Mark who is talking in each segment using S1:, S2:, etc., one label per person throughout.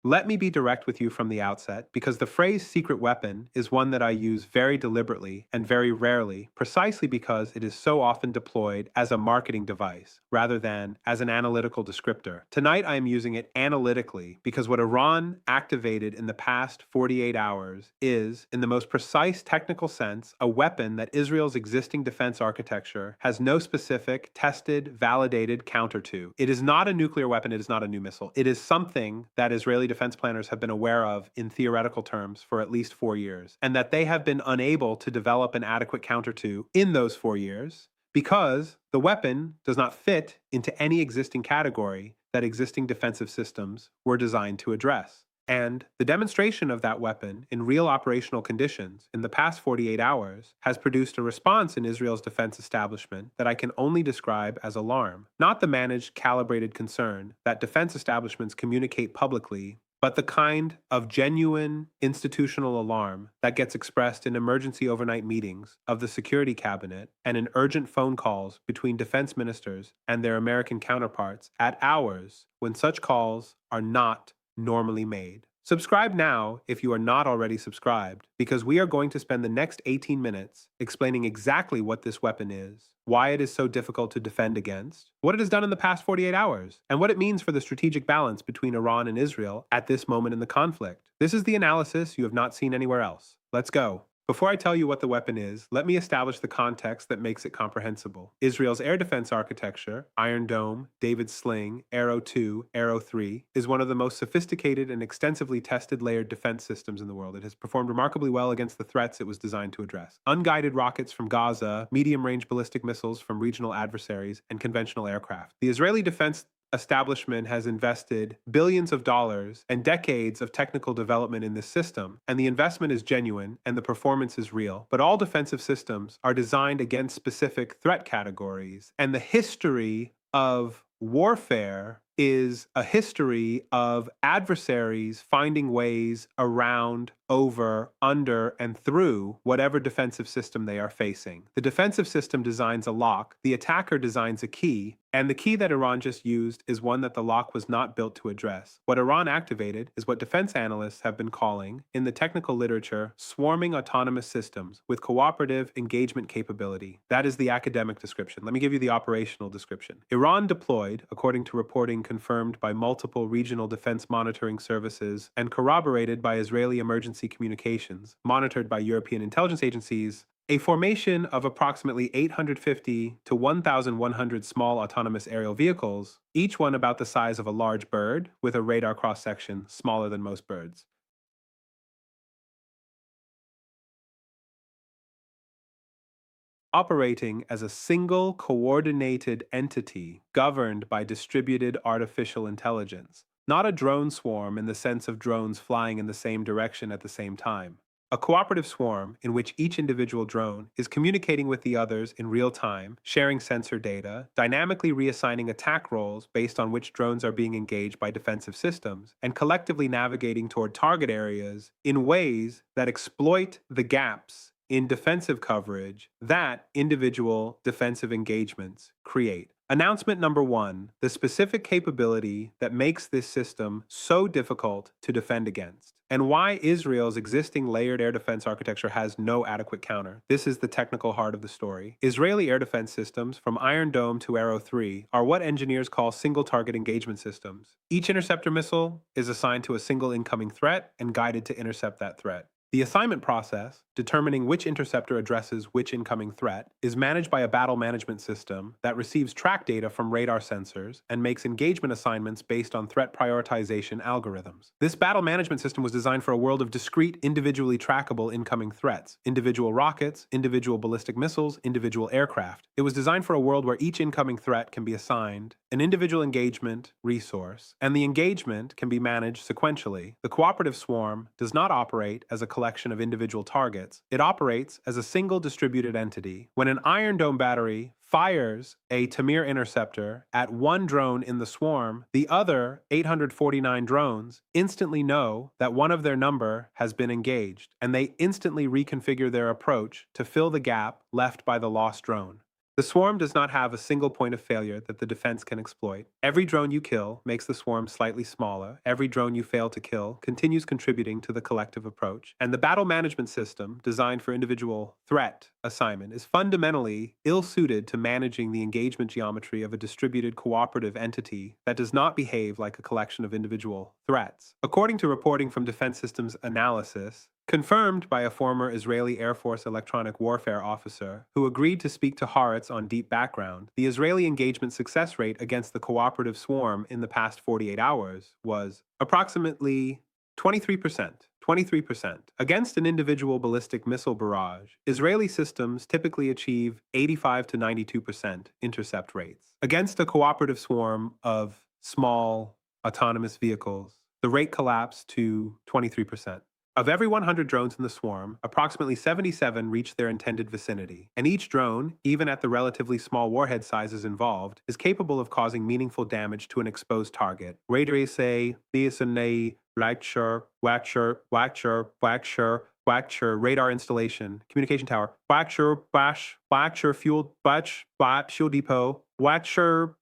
S1: Let me be direct with you from the outset, because the phrase secret weapon is one that I use very deliberately and very rarely, precisely because it is so often deployed as a marketing device rather than as an analytical descriptor. Tonight I am using it analytically because what Iran activated in the past 48 hours is, in the most precise technical sense, a weapon that Israel's existing defense architecture has no specific, tested, validated counter to. It is not a nuclear weapon, it is not a new missile. It is something that Israeli defense planners have been aware of in theoretical terms for at least 4 years, and that they have been unable to develop an adequate counter to in those 4 years because the weapon does not fit into any existing category that existing defensive systems were designed to address. And the demonstration of that weapon in real operational conditions in the past 48 hours has produced a response in Israel's defense establishment that I can only describe as alarm, not the managed, calibrated concern that defense establishments communicate publicly, but the kind of genuine institutional alarm that gets expressed in emergency overnight meetings of the Security Cabinet and in urgent phone calls between defense ministers and their American counterparts at hours when such calls are not normally made. Subscribe now if you are not already subscribed, because we are going to spend the next 18 minutes explaining exactly what this weapon is, why it is so difficult to defend against, what it has done in the past 48 hours, and what it means for the strategic balance between Iran and Israel at this moment in the conflict. This is the analysis you have not seen anywhere else. Let's go. Before I tell you what the weapon is, let me establish the context that makes it comprehensible. Israel's air defense architecture, Iron Dome, David's Sling, Arrow 2, Arrow 3, is one of the most sophisticated and extensively tested layered defense systems in the world. It has performed remarkably well against the threats it was designed to address. Unguided rockets from Gaza, medium-range ballistic missiles from regional adversaries, and conventional aircraft. The Israeli defense establishment has invested billions of dollars and decades of technical development in this system, and the investment is genuine and the performance is real. But all defensive systems are designed against specific threat categories, and the history of warfare is a history of adversaries finding ways around, over, under, and through whatever defensive system they are facing. The defensive system designs a lock, the attacker designs a key, and the key that Iran just used is one that the lock was not built to address. What Iran activated is what defense analysts have been calling, in the technical literature, swarming autonomous systems with cooperative engagement capability. That is the academic description. Let me give you the operational description. Iran deployed, according to reporting confirmed by multiple regional defense monitoring services and corroborated by Israeli emergency communications, monitored by European intelligence agencies, a formation of approximately 850 to 1,100 small autonomous aerial vehicles, each one about the size of a large bird, with a radar cross-section smaller than most birds. Operating as a single coordinated entity governed by distributed artificial intelligence, not a drone swarm in the sense of drones flying in the same direction at the same time. A cooperative swarm in which each individual drone is communicating with the others in real time, sharing sensor data, dynamically reassigning attack roles based on which drones are being engaged by defensive systems, and collectively navigating toward target areas in ways that exploit the gaps in defensive coverage that individual defensive engagements create. Announcement number one, the specific capability that makes this system so difficult to defend against, and why Israel's existing layered air defense architecture has no adequate counter. This is the technical heart of the story. Israeli air defense systems, from Iron Dome to Arrow 3, are what engineers call single-target engagement systems. Each interceptor missile is assigned to a single incoming threat and guided to intercept that threat. The assignment process, determining which interceptor addresses which incoming threat, is managed by a battle management system that receives track data from radar sensors and makes engagement assignments based on threat prioritization algorithms. This battle management system was designed for a world of discrete, individually trackable incoming threats, individual rockets, individual ballistic missiles, individual aircraft. It was designed for a world where each incoming threat can be assigned an individual engagement resource, and the engagement can be managed sequentially. The cooperative swarm does not operate as a collection of individual targets. It operates as a single distributed entity. When an Iron Dome battery fires a Tamir interceptor at one drone in the swarm, the other 849 drones instantly know that one of their number has been engaged, and they instantly reconfigure their approach to fill the gap left by the lost drone. The swarm does not have a single point of failure that the defense can exploit. Every drone you kill makes the swarm slightly smaller. Every drone you fail to kill continues contributing to the collective approach. And the battle management system, designed for individual threat assignment, is fundamentally ill-suited to managing the engagement geometry of a distributed cooperative entity that does not behave like a collection of individual threats. According to reporting from Defense Systems Analysis, confirmed by a former Israeli Air Force electronic warfare officer who agreed to speak to Haaretz on Deep Background, the Israeli engagement success rate against the cooperative swarm in the past 48 hours was approximately 23%. 23%. Against an individual ballistic missile barrage, Israeli systems typically achieve 85 to 92% intercept rates. Against a cooperative swarm of small autonomous vehicles, the rate collapsed to 23%. Of every 100 drones in the swarm, approximately 77 reach their intended vicinity, and each drone, even at the relatively small warhead sizes involved, is capable of causing meaningful damage to an exposed target. Radars say, Waxer, radar installation, communication tower, Waxer, fuel, fuel depot, Waxer,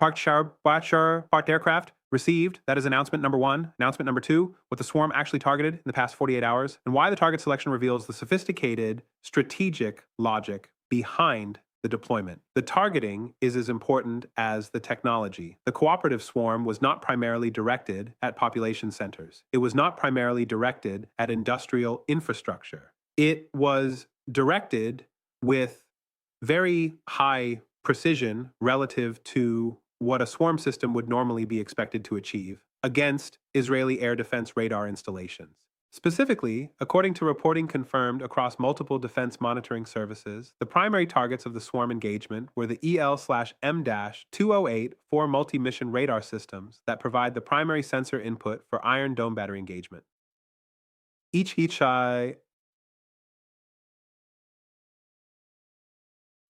S1: parked aircraft. Received, that is announcement number one. Announcement number two, what the swarm actually targeted in the past 48 hours, and why the target selection reveals the sophisticated strategic logic behind the deployment. The targeting is as important as the technology. The cooperative swarm was not primarily directed at population centers. It was not primarily directed at industrial infrastructure. It was directed with very high precision relative to what a swarm system would normally be expected to achieve against Israeli air defense radar installations. Specifically, according to reporting confirmed across multiple defense monitoring services, the primary targets of the swarm engagement were the EL/M-208 four multi-mission radar systems that provide the primary sensor input for Iron Dome battery engagement. Each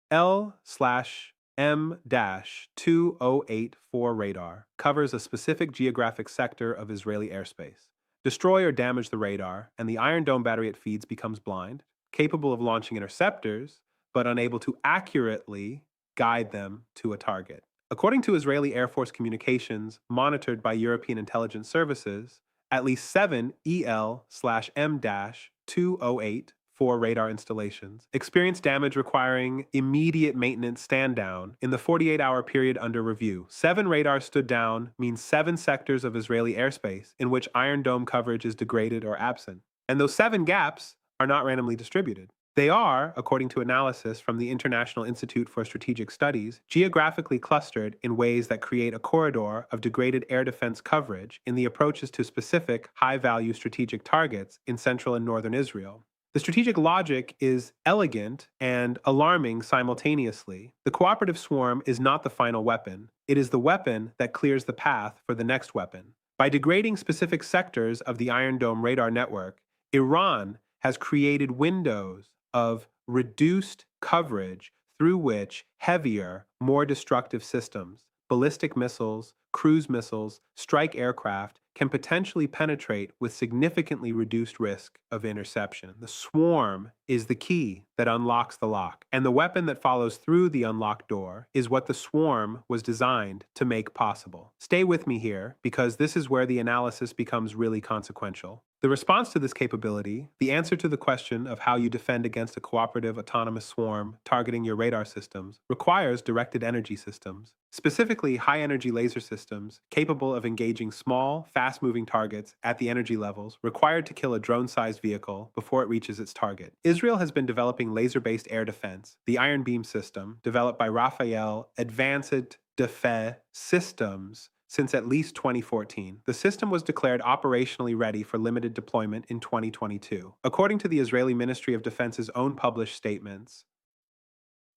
S1: L/M-2084 radar covers a specific geographic sector of Israeli airspace. Destroy or damage the radar, and the Iron Dome battery it feeds becomes blind, capable of launching interceptors, but unable to accurately guide them to a target. According to Israeli Air Force communications monitored by European intelligence services, at least 7 EL/M-208 four radar installations experienced damage requiring immediate maintenance stand down in the 48-hour period under review. 7 radars stood down means 7 sectors of Israeli airspace in which Iron Dome coverage is degraded or absent. And those 7 gaps are not randomly distributed. They are, according to analysis from the International Institute for Strategic Studies, geographically clustered in ways that create a corridor of degraded air defense coverage in the approaches to specific high-value strategic targets in central and northern Israel. The strategic logic is elegant and alarming simultaneously. The cooperative swarm is not the final weapon. It is the weapon that clears the path for the next weapon. By degrading specific sectors of the Iron Dome radar network, Iran has created windows of reduced coverage through which heavier, more destructive systems, ballistic missiles, cruise missiles, strike aircraft, can potentially penetrate with significantly reduced risk of interception. The swarm is the key that unlocks the lock, and the weapon that follows through the unlocked door is what the swarm was designed to make possible. Stay with me here, because this is where the analysis becomes really consequential. The response to this capability, the answer to the question of how you defend against a cooperative autonomous swarm targeting your radar systems, requires directed energy systems, specifically high-energy laser systems capable of engaging small, fast-moving targets at the energy levels required to kill a drone-sized vehicle before it reaches its target. Israel has been developing laser-based air defense, the Iron Beam system, developed by Rafael Advanced Defense Systems, since at least 2014. The system was declared operationally ready for limited deployment in 2022. According to the Israeli Ministry of Defense's own published statements,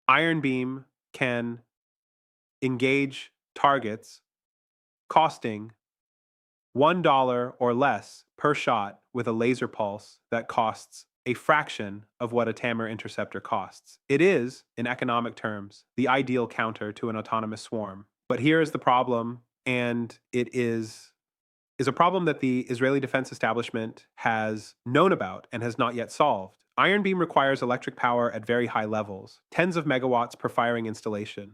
S1: Iron Beam can engage targets costing $1 or less per shot with a laser pulse that costs a fraction of what a Tamir interceptor costs. It is, in economic terms, the ideal counter to an autonomous swarm. But here is the problem, and it is is a problem that the Israeli defense establishment has known about and has not yet solved. Iron Beam requires electric power at very high levels, tens of megawatts per firing installation,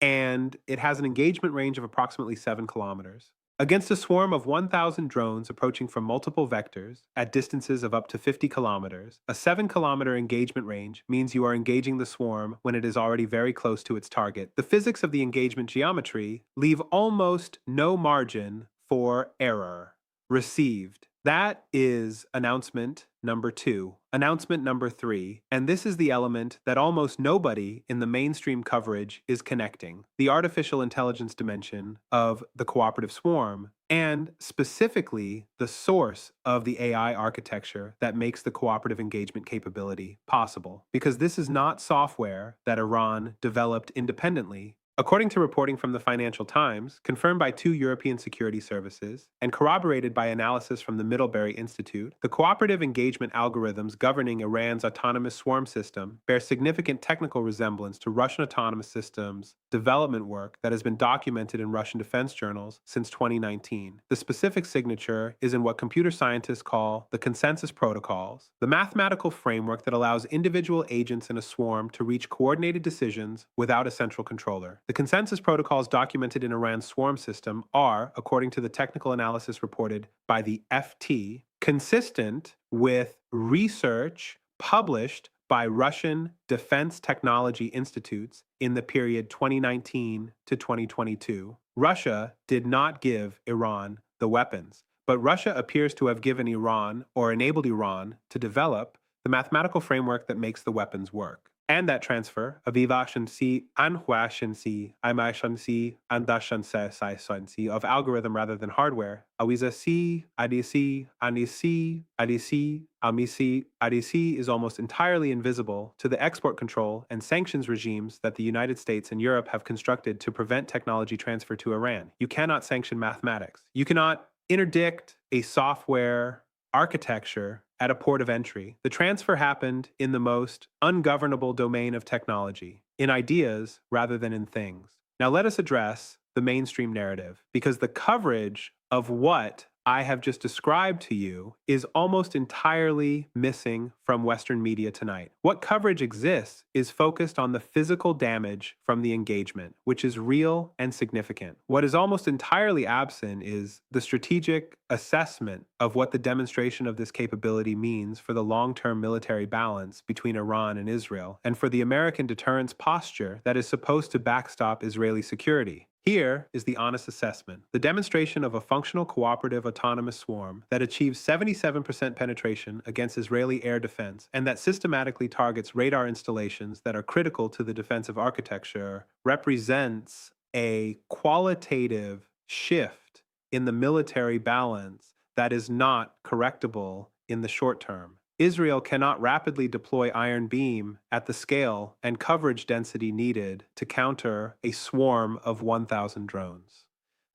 S1: and it has an engagement range of approximately 7 kilometers. Against a swarm of 1,000 drones approaching from multiple vectors at distances of up to 50 kilometers, a 7-kilometer engagement range means you are engaging the swarm when it is already very close to its target. The physics of the engagement geometry leave almost no margin for error. Received. That is announcement number 2. Announcement number 3, and this is the element that almost nobody in the mainstream coverage is connecting: the artificial intelligence dimension of the cooperative swarm, and specifically the source of the AI architecture that makes the cooperative engagement capability possible. Because this is not software that Iran developed independently. According to reporting from the Financial Times, confirmed by 2 European security services, and corroborated by analysis from the Middlebury Institute, the cooperative engagement algorithms governing Iran's autonomous swarm system bear significant technical resemblance to Russian autonomous systems development work that has been documented in Russian defense journals since 2019. The specific signature is in what computer scientists call the consensus protocols, the mathematical framework that allows individual agents in a swarm to reach coordinated decisions without a central controller. The consensus protocols documented in Iran's swarm system are, according to the technical analysis reported by the FT, consistent with research published by Russian defense technology institutes in the period 2019 to 2022. Russia did not give Iran the weapons, but Russia appears to have given Iran, or enabled Iran, to develop the mathematical framework that makes the weapons work. And that transfer of efficiency and efficiency, efficiency and efficiency of algorithm rather than hardware, ADC, ADC, ADC, ADC, ADC, ADC is almost entirely invisible to the export control and sanctions regimes that the United States and Europe have constructed to prevent technology transfer to Iran. You cannot sanction mathematics. You cannot interdict a software architecture at a port of entry. The transfer happened in the most ungovernable domain of technology, in ideas rather than in things. Now let us address the mainstream narrative, because the coverage of what I have just described to you is almost entirely missing from Western media tonight. What coverage exists is focused on the physical damage from the engagement, which is real and significant. What is almost entirely absent is the strategic assessment of what the demonstration of this capability means for the long-term military balance between Iran and Israel, and for the American deterrence posture that is supposed to backstop Israeli security. Here is the honest assessment: the demonstration of a functional cooperative autonomous swarm that achieves 77% penetration against Israeli air defense and that systematically targets radar installations that are critical to the defensive architecture represents a qualitative shift in the military balance that is not correctable in the short term. Israel cannot rapidly deploy Iron Beam at the scale and coverage density needed to counter a swarm of 1,000 drones.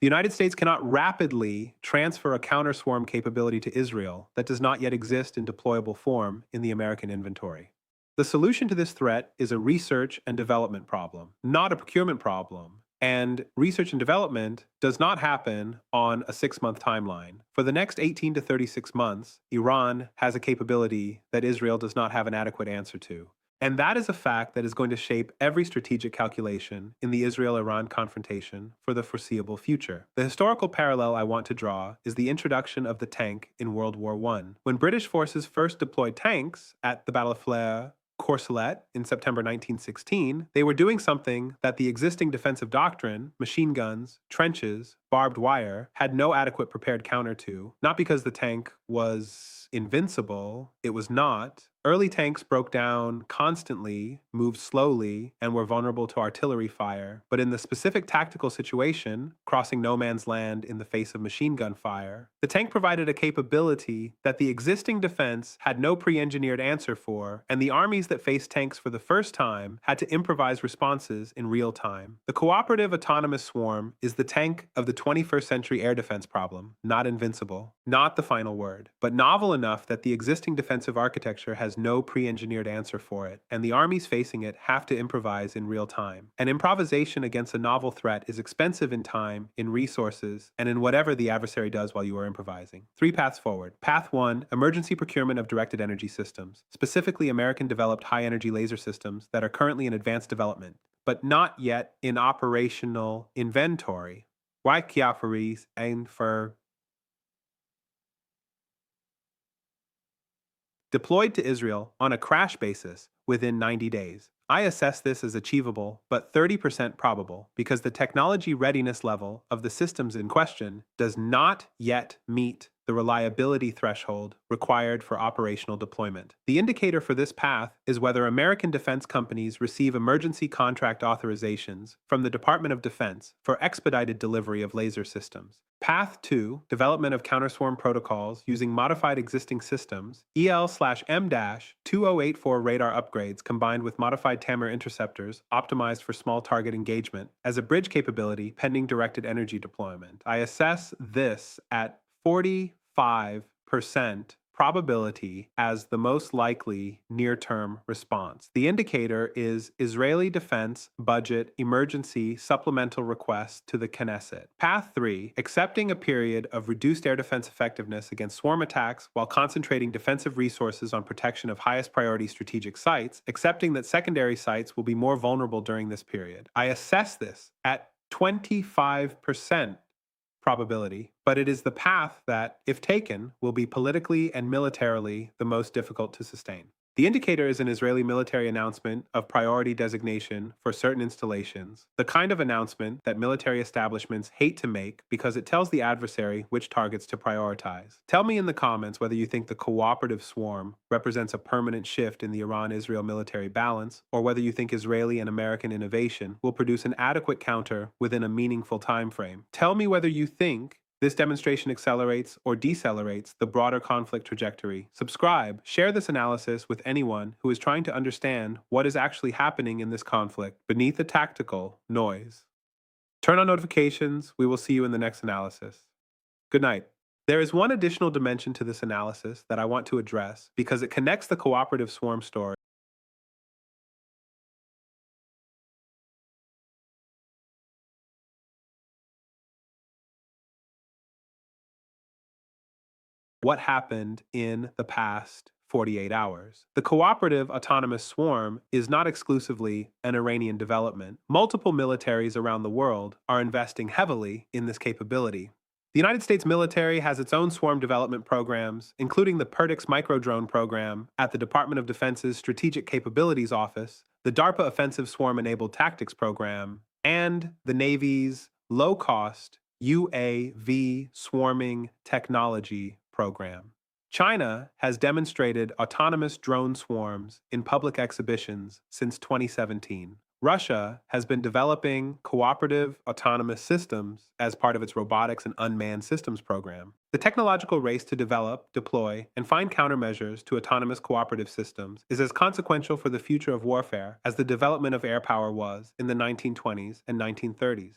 S1: The United States cannot rapidly transfer a counter-swarm capability to Israel that does not yet exist in deployable form in the American inventory. The solution to this threat is a research and development problem, not a procurement problem. And research and development does not happen on a 6-month timeline. For the next 18 to 36 months, Iran has a capability that Israel does not have an adequate answer to. And that is a fact that is going to shape every strategic calculation in the Israel-Iran confrontation for the foreseeable future. The historical parallel I want to draw is the introduction of the tank in World War I. When British forces first deployed tanks at the Battle of Flers Courcelette in September 1916, they were doing something that the existing defensive doctrine, machine guns, trenches, barbed wire, had no adequate prepared counter to, not because the tank was invincible, it was not. Early tanks broke down constantly, moved slowly, and were vulnerable to artillery fire. But in the specific tactical situation, crossing no man's land in the face of machine gun fire, the tank provided a capability that the existing defense had no pre-engineered answer for, and the armies that faced tanks for the first time had to improvise responses in real time. The cooperative autonomous swarm is the tank of the 21st century air defense problem, not invincible, not the final word, but novel enough that the existing defensive architecture has no pre-engineered answer for it, and the armies facing it have to improvise in real time. And improvisation against a novel threat is expensive in time, in resources, and in whatever the adversary does while you are improvising. 3 paths forward. Path 1, emergency procurement of directed energy systems, specifically American-developed high-energy laser systems that are currently in advanced development, but not yet in operational inventory. Wyckofferies and for deployed to Israel on a crash basis within 90 days. I assess this as achievable, but 30% probable, because the technology readiness level of the systems in question does not yet meet the reliability threshold required for operational deployment. The indicator for this path is whether American defense companies receive emergency contract authorizations from the Department of Defense for expedited delivery of laser systems. Path 2, development of counterswarm protocols using modified existing systems, EL/M-2084 radar upgrades combined with modified TAMR interceptors optimized for small target engagement as a bridge capability pending directed energy deployment. I assess this at 45% probability as the most likely near-term response. The indicator is Israeli Defense Budget Emergency Supplemental Request to the Knesset. Path 3, accepting a period of reduced air defense effectiveness against swarm attacks while concentrating defensive resources on protection of highest priority strategic sites, accepting that secondary sites will be more vulnerable during this period. I assess this at 25% probability, but it is the path that, if taken, will be politically and militarily the most difficult to sustain. The indicator is an Israeli military announcement of priority designation for certain installations, the kind of announcement that military establishments hate to make because it tells the adversary which targets to prioritize. Tell me in the comments whether you think the cooperative swarm represents a permanent shift in the Iran-Israel military balance, or whether you think Israeli and American innovation will produce an adequate counter within a meaningful time frame. Tell me whether you think this demonstration accelerates or decelerates the broader conflict trajectory. Subscribe, share this analysis with anyone who is trying to understand what is actually happening in this conflict beneath the tactical noise. Turn on notifications. We will see you in the next analysis. Good night. There is one additional dimension to this analysis that I want to address because it connects the cooperative swarm story. What happened in the past 48 hours. The cooperative autonomous swarm is not exclusively an Iranian development. Multiple militaries around the world are investing heavily in this capability. The United States military has its own swarm development programs, including the Perdix microdrone program at the Department of Defense's Strategic Capabilities Office, the DARPA Offensive Swarm Enabled Tactics program, and the Navy's low-cost UAV swarming technology program. China has demonstrated autonomous drone swarms in public exhibitions since 2017. Russia has been developing cooperative autonomous systems as part of its robotics and unmanned systems program. The technological race to develop, deploy, and find countermeasures to autonomous cooperative systems is as consequential for the future of warfare as the development of air power was in the 1920s and 1930s.